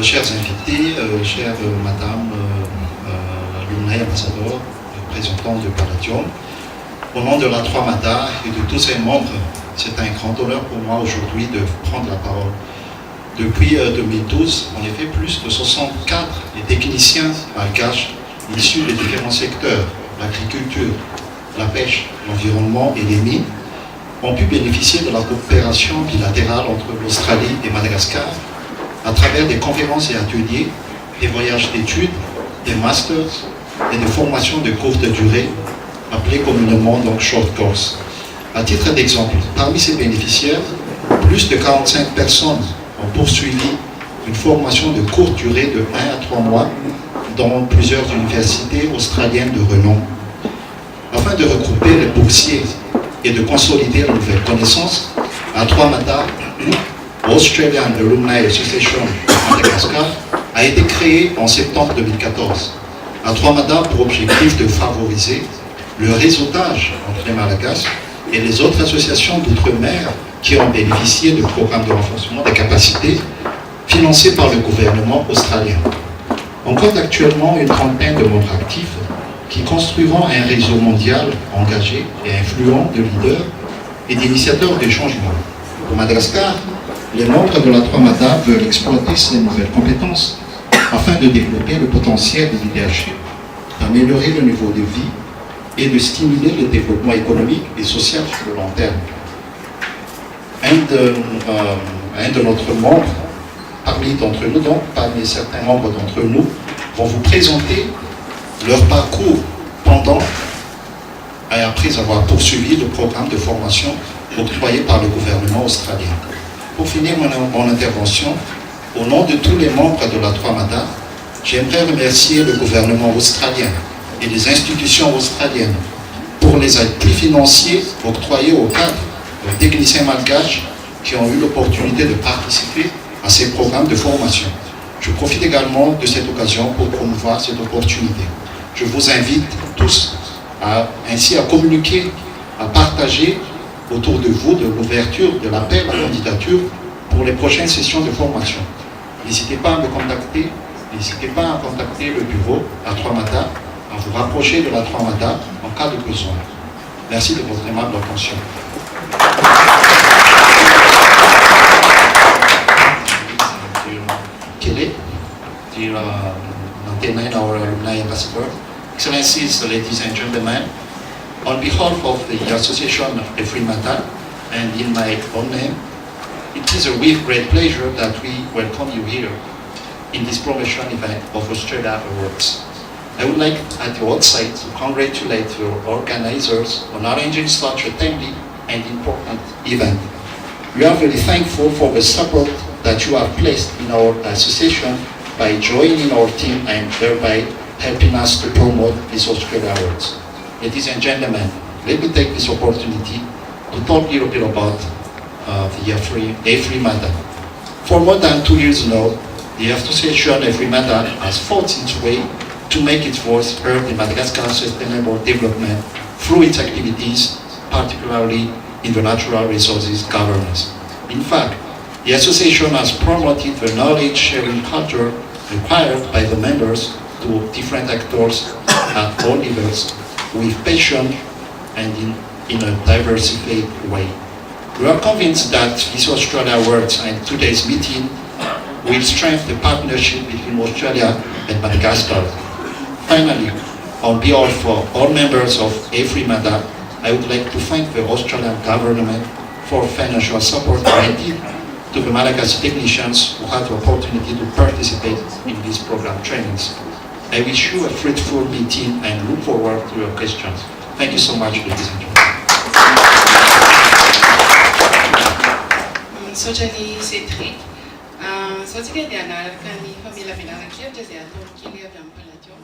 Chers invités, chère Madame Lumnaï Ambassadeur, représentant de Palladium, au nom de la 3 Mata et de tous ses membres, c'est un grand honneur pour moi aujourd'hui de prendre la parole. Depuis 2012, en effet, plus de 64 techniciens malgaches issus des différents secteurs, l'agriculture, la pêche, l'environnement et les mines, ont pu bénéficier de la coopération bilatérale entre l'Australie et Madagascar à travers des conférences et ateliers, des voyages d'études, des masters et des formations de courte durée, appelées communément donc short course. À titre d'exemple, parmi ces bénéficiaires, plus de 45 personnes ont poursuivi une formation de courte durée de 1 à 3 mois dans plusieurs universités australiennes de renom. Afin de regrouper les boursiers et de consolider de nouvelles connaissances, à 3 Mata, Australian Alumni Association de Madagascar a été créée en septembre 2014. À 3 Mata pour objectif de favoriser le réseautage entre les Malagasy et les autres associations d'outre-mer qui ont bénéficié du programme de renforcement des capacités financé par le gouvernement australien. On compte actuellement une trentaine de membres actifs qui construiront un réseau mondial engagé et influent de leaders et d'initiateurs de changement. Pour Madagascar, les membres de la 3 Mata veulent exploiter ces nouvelles compétences afin de développer le potentiel de leadership, d'améliorer le niveau de vie et de stimuler le développement économique et social sur le long terme. Un de notre membre, parmi certains membres d'entre nous, vont vous présenter leur parcours pendant et après avoir poursuivi le programme de formation octroyé par le gouvernement australien. Pour finir mon intervention, au nom de tous les membres de la 3 Mata, j'aimerais remercier le gouvernement australien et les institutions australiennes pour les appuis financiers octroyés aux cadres techniciens malgaches qui ont eu l'opportunité de participer à ces programmes de formation. Je profite également de cette occasion pour promouvoir cette opportunité. Je vous invite tous ainsi à communiquer, à partager autour de vous de l'ouverture de l'appel à candidature pour les prochaines sessions de formation. N'hésitez pas à me contacter, n'hésitez pas à contacter le bureau à 3 Mata, à vous rapprocher de la 3 Mata en cas de besoin. Merci de votre aimable attention. Kelly, dear Lieutenant, our alumni ambassador, Excellencies, ladies and gentlemen, on behalf of the Association of Free Mata and in my own name, it is with great pleasure that we welcome you here in this promotion event of Australia Awards. I would like at the outset to congratulate your organizers on arranging such a timely and important event. We are very thankful for the support that you have placed in our association by joining our team and thereby helping us to promote these Australia Awards. Ladies and gentlemen, let me take this opportunity to talk a little bit about the Free Mata. For more than 2 years now, the Association Free Mata has fought its way to make its voice heard in Madagascar sustainable development through its activities, particularly in the natural resources governance. In fact, the association has promoted the knowledge-sharing culture required by the members to different actors at all levels with passion and in a diversified way. We are convinced that this Australia Awards and today's meeting will strengthen the partnership between Australia and Madagascar. Finally, on behalf of all members of Free Mata, I would like to thank the Australian government for financial support granted to the Malagasy technicians who had the opportunity to participate in these program trainings. I wish you a fruitful meeting and look forward to your questions. Thank you so much, ladies and gentlemen. Sojani Cedric, Sojani Diana, Kani, Famila Minarakia, Jazia, Kilia, Palladium.